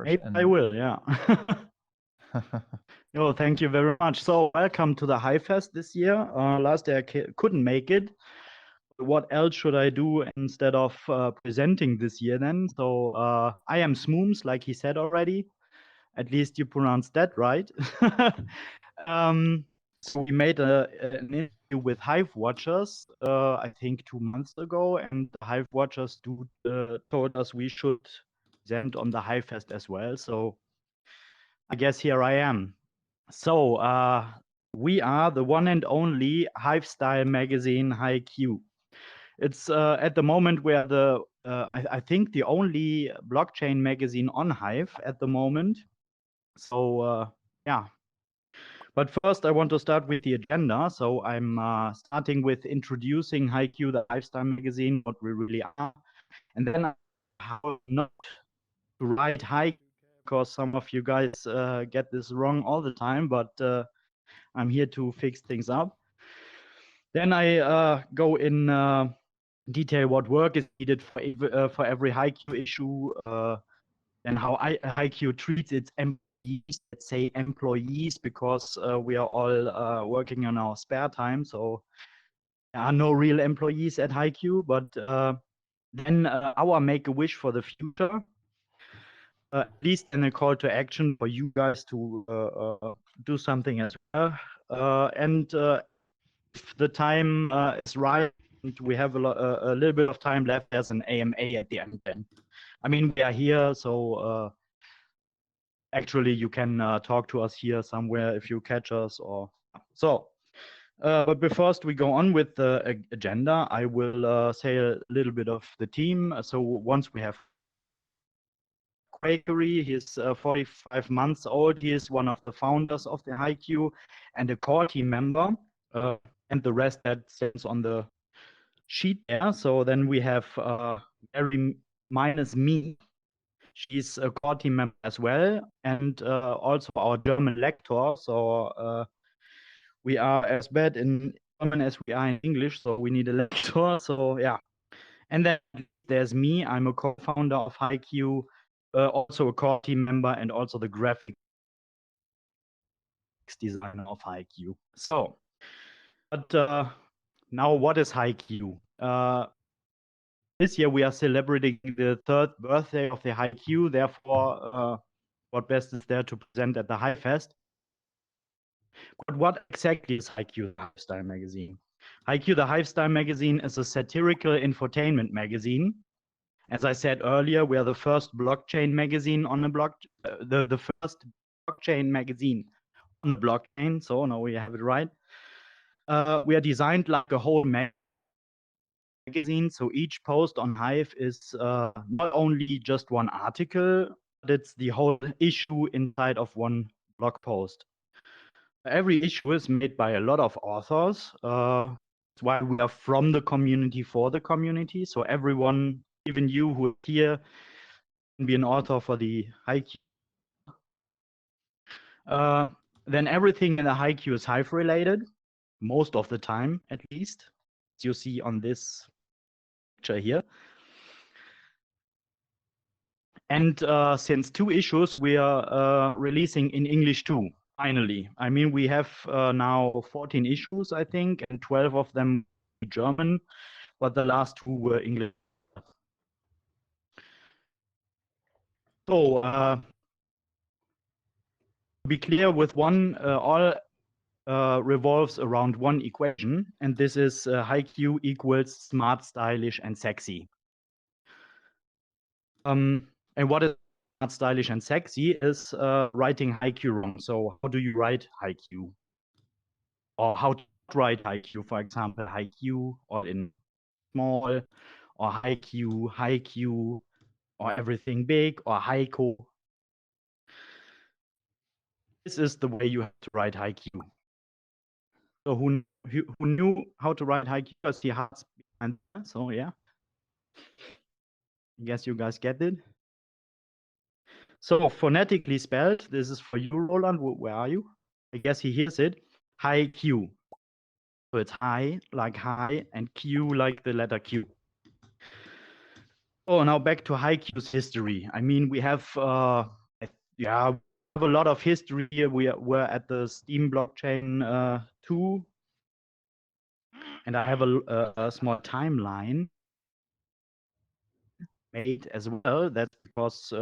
Maybe I will, yeah. No, thank you very much. So welcome to the HiveFest this year. Last year I couldn't make it. What else should I do instead of presenting this year then? So I am smooms, like he said already. At least you pronounced that right. So we made an interview with Hive Watchers, I think 2 months ago, and the Hive Watchers told us we should present on the HiveFest as well. So I guess here I am. So we are the one and only Hivestyle Magazine HIQ. It's at the moment we're the I think the only blockchain magazine on Hive at the moment. So yeah. But first, I want to start with the agenda. So I'm starting with introducing HiQ, the Hivestyle magazine, what we really are, and then how not to write HiQ, because some of you guys get this wrong all the time. But I'm here to fix things up. Then I go in detail what work is needed for every HiQ issue, and how HiQ treats its employees, let's say employees, because we are all working on our spare time, so there are no real employees at HiQ. But then our make-a-wish for the future, at least in a call to action for you guys to do something as well. And if the time is right, and we have a little bit of time left, there's an AMA at the end then. I mean, we are here, so actually you can talk to us here somewhere if you catch us or so. But before we go on with the agenda, I will say a little bit of the team. So once we have Quakery, he's 45 months old. He is one of the founders of the HiQ and a core team member, and the rest that stands on the sheet there. So then we have Mary minus me. She's a core team member as well, and also our German lector. So we are as bad in German as we are in English, so we need a lector. So yeah, and then there's me. I'm a co-founder of HiQ, also a core team member, and also the graphics designer of HiQ. So, but now what is HiQ? This year we are celebrating the 3rd birthday of the HiQ. Therefore, what best is there to present at the HiveFest? But what exactly is HiQ, the Hivestyle Magazine? HiQ, the Hivestyle Magazine, is a satirical infotainment magazine. As I said earlier, we are the first blockchain magazine on a the first blockchain magazine on the blockchain. So now we have it right. We are designed like a whole magazine. So each post on Hive is not only just one article, but it's the whole issue inside of one blog post. Every issue is made by a lot of authors. That's why we are from the community for the community. So everyone, even you who are here, can be an author for the HiQ. Then everything in the HiQ is Hive related, most of the time at least, as you see on this picture here. And since 2 issues, we are releasing in English too. Finally, I mean, we have now 14 issues, I think, and 12 of them German, but the last 2 were English. So, to be clear, with one, all revolves around one equation, and this is HiQ equals smart, stylish, and sexy. And what is smart, stylish, and sexy is writing HiQ wrong. So how do you write HiQ? Or how to write HiQ, for example, HiQ or in small, or HiQ, or everything big, or HiQ. This is the way you have to write HiQ. So who knew how to write HiQ? I see hearts behind that. So yeah, I guess you guys get it. So phonetically spelled, this is for you, Roland. Where are you? I guess he hears it. HiQ. So it's high, like high, and Q like the letter Q. Oh, now back to HiQ's history. I mean, we have, I yeah, we have a lot of history here. We're at the Steam blockchain 2, and I have a small timeline made as well. That's because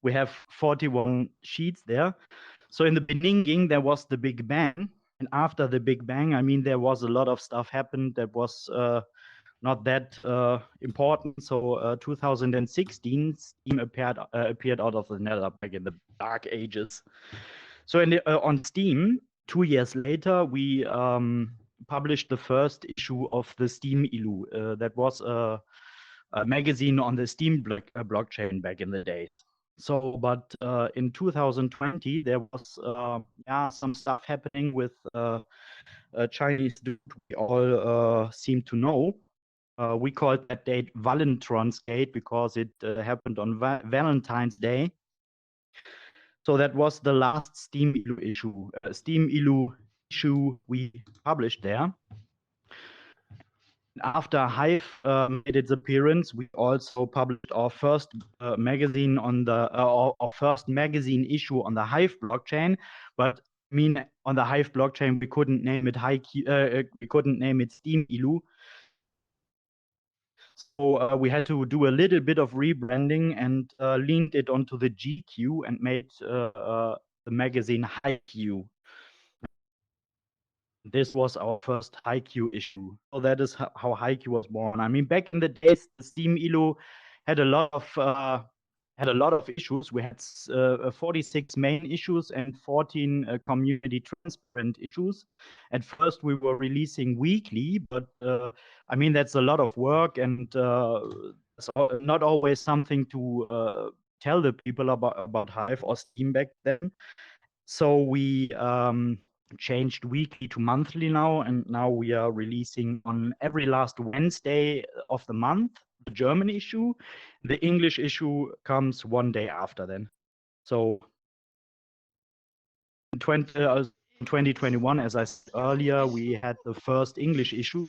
we have 41 sheets there. So in the beginning, there was the Big Bang. And after the Big Bang, I mean, there was a lot of stuff happened that was not that important. So 2016, Steam appeared out of the nether back in the dark ages. So on Steam, 2 years later, we published the first issue of the Steam ILU. That was a magazine on the Steam blockchain back in the day. So, but in 2020, there was some stuff happening with a Chinese dude we all seem to know. We called that date Valentron's Gate because it happened on Valentine's Day. So that was the last Steam ILU issue. Steam ILU issue we published there. After Hive made its appearance, we also published our first magazine on the our first magazine issue on the Hive blockchain. But I mean, on the Hive blockchain, we couldn't name it HiQ. We couldn't name it Steam ILU. So we had to do a little bit of rebranding and leaned it onto the GQ and made the magazine HiQ. This was our first HiQ issue. So that is how HiQ was born. I mean, back in the days, the Steam ILU had a lot of issues. We had 46 main issues and 14 community transparent issues. At first, we were releasing weekly, but I mean that's a lot of work, and it's not always something to tell the people about Hive or Steam back then. So we changed weekly to monthly now, and now we are releasing on every last Wednesday of the month, the German issue. The English issue comes one day after then. So in 2021, as I said earlier, we had the first English issue.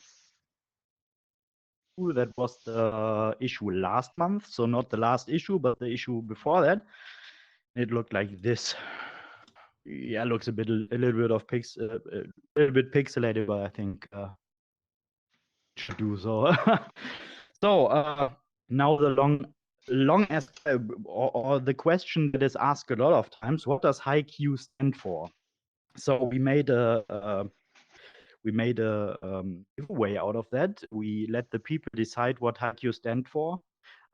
That was the issue last month. So not the last issue, but the issue before that. It looked like this. Yeah, looks a little bit a little bit pixelated, but I think should do so. So now the long as or the question that is asked a lot of times: what does HiQ stand for? So we made a giveaway out of that. We let the people decide what HiQ stand for.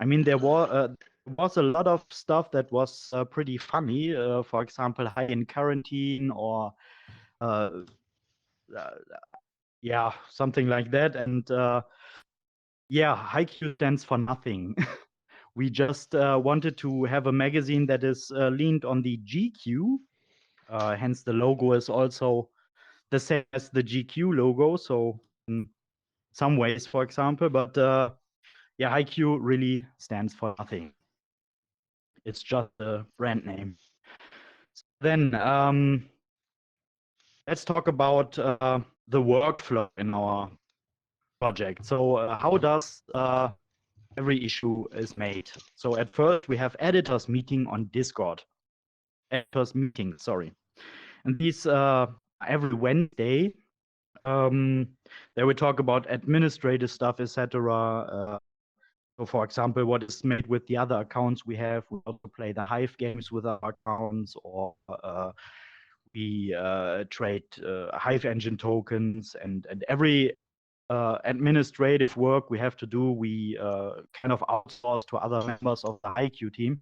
I mean, there was a lot of stuff that was pretty funny. For example, high in quarantine or yeah, something like that. And yeah, HiQ stands for nothing. We just wanted to have a magazine that is leaned on the GQ. Hence, the logo is also the same as the GQ logo. So in some ways, for example, but yeah, HiQ really stands for nothing. It's just a brand name. Then let's talk about the workflow in our project. So how does every issue is made? So at first we have editors meeting on Discord. Editors meeting, sorry. And these every Wednesday, there we talk about administrative stuff, etc. So for example, what is made with the other accounts we have. We also play the Hive games with our accounts, or we trade Hive engine tokens, and every administrative work we have to do, we kind of outsource to other members of the HiQ team.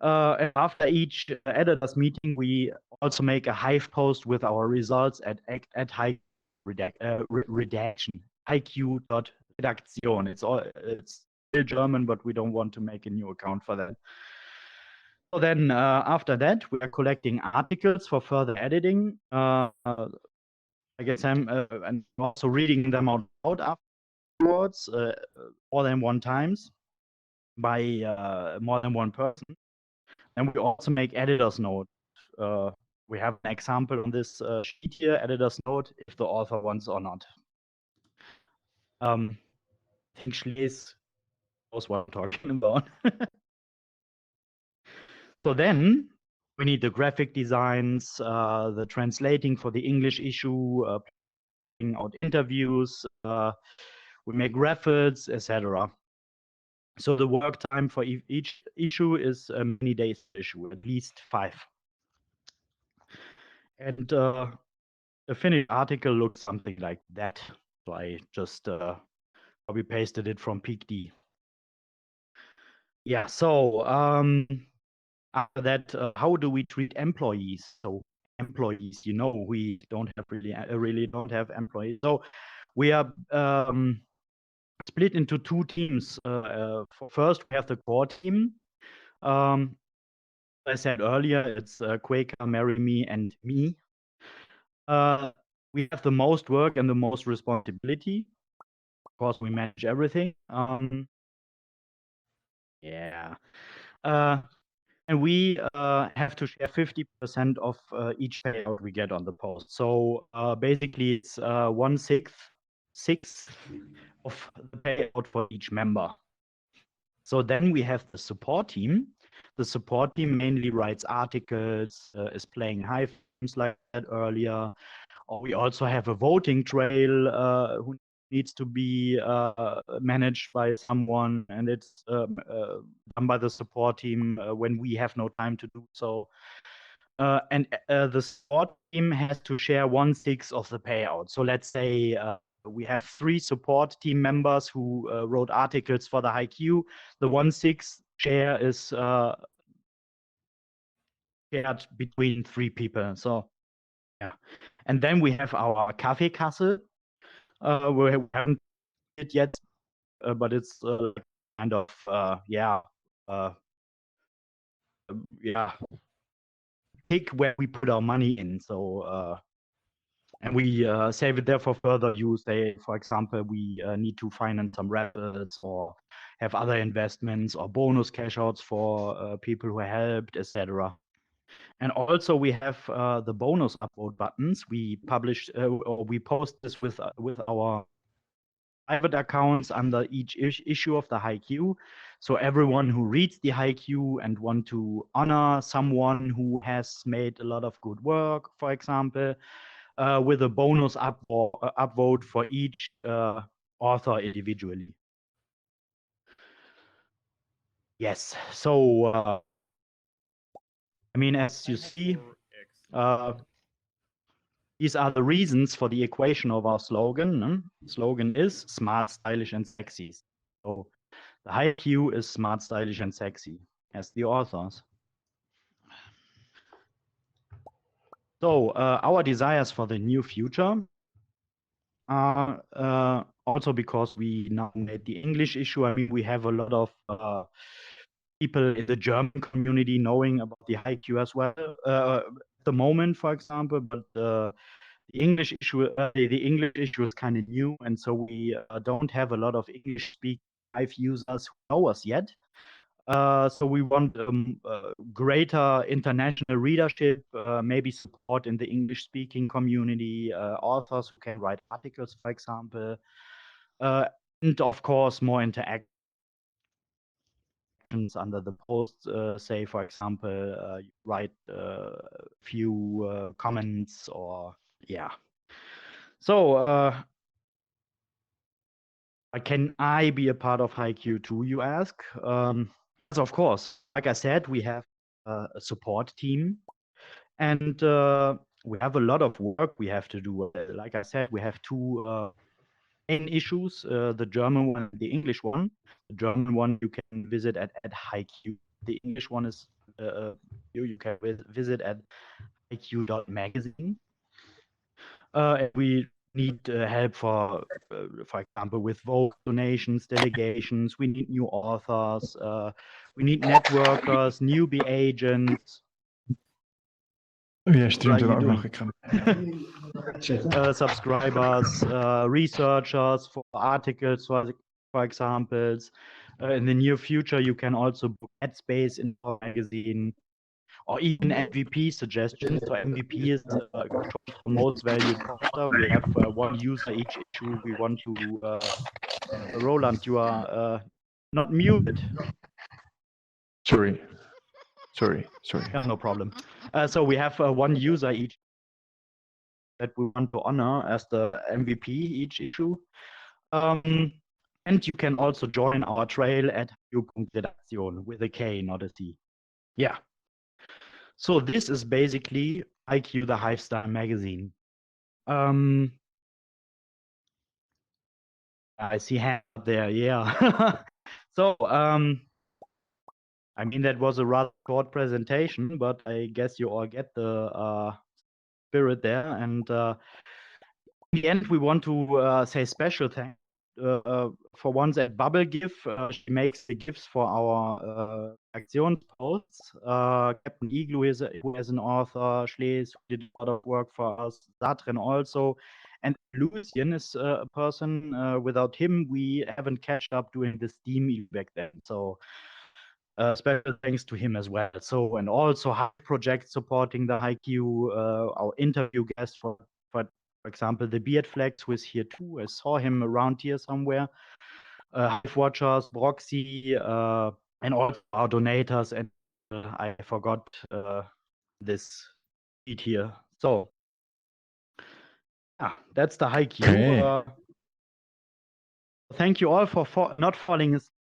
And after each editors meeting, we also make a Hive post with our results at HiQ redaction, HiQ.redaktion. It's still German, but we don't want to make a new account for that. So then after that, we are collecting articles for further editing. I guess I'm also reading them out afterwards, more than one times by more than one person. And we also make editor's note. We have an example on this sheet here, editor's note, if the author wants or not. I think Schlees knows what I'm talking about. So then we need the graphic designs, the translating for the English issue, planning out interviews, we make graphics, etc. So the work time for each issue is many days issue, at least 5. And the finished article looks something like that. So I just copy pasted it from PeakD. Yeah, so after that, how do we treat employees? So employees, we don't have really don't have employees. So we are split into 2 teams. First, we have the core team. I said earlier, it's Quaker, Marry Me, and me. We have the most work and the most responsibility. Of course, we manage everything. Yeah. And we have to share 50% of each payout we get on the post. So basically, it's 1/6 of the payout for each member. So then we have the support team. The support team mainly writes articles, is playing Hive games like that earlier. Or we also have a voting trail who needs to be managed by someone, and it's done by the support team when we have no time to do so. And the support team has to share 1/6 of the payout. So let's say we have 3 support team members who wrote articles for the HiQ. The 1/6 share is shared between 3 people. So yeah, and then we have our Kaffeekasse. We haven't it yet, but it's kind of pick where we put our money in. So and we save it there for further use. For example, we need to finance some raffles or have other investments or bonus cash outs for people who helped, etc. And also we have the bonus upvote buttons. We publish or we post this with our private accounts under each issue of the HiQ. So everyone who reads the HiQ and want to honor someone who has made a lot of good work, for example, with a bonus upvote for each author individually. Yes, so I mean, as you see, these are the reasons for the equation of our slogan. Slogan is smart, stylish, and sexy. So the HiQ is smart, stylish, and sexy, as the authors. So our desires for the near future are also because we now made the English issue. I mean, we have a lot of people in the German community knowing about the HiQ as well at the moment, for example, but the English issue is kind of new, and so we don't have a lot of English-speaking Hive users who know us yet. So we want greater international readership, maybe support in the English-speaking community, authors who can write articles, for example, and of course more interactions under the post. Say, for example, you write a few comments or yeah. So can I be a part of HiQ too, you ask? Yes, of course. Like I said, we have a support team, and we have a lot of work we have to do. Like I said, we have 2 main issues, the German one and the English one. The German one you can visit at HiQ. The English one is you can visit at HiQ.magazine. And we need help for example, with vote donations, delegations. We need new authors. We need networkers, newbie agents. Oh yeah, streamt er ook nog. Subscribers, researchers for articles, for examples. In the near future, you can also book ad space in our magazine, or even MVP suggestions. So MVP is most valued poster. We have 1 user each issue. We want to. Roland, you are not muted. Sorry. Sorry. Yeah, no problem. So we have one user each that we want to honor as the MVP each issue. And you can also join our trail at HiQ with a K, not a C. Yeah. So this is basically HiQ, the Hivestyle Magazine. I see hand up there, yeah. So, I mean, that was a rather short presentation, but I guess you all get the spirit there. And in the end, we want to say special thanks for once at Bubble GIF. She makes the GIFs for our Aktions posts. Captain Igloo who is an author, Schles, who did a lot of work for us, Zatren also. And Lucien is a person, without him, we haven't catched up doing the Steam back then. So special thanks to him as well. So, and also Hive project supporting the HiQ, our interview guest for example, the Beard Flex, who is here too. I saw him around here somewhere. Hive Watchers, Broxy, and also our donators. And I forgot this sheet here. So, yeah, that's the HiQ. Okay. Thank you all for not falling asleep.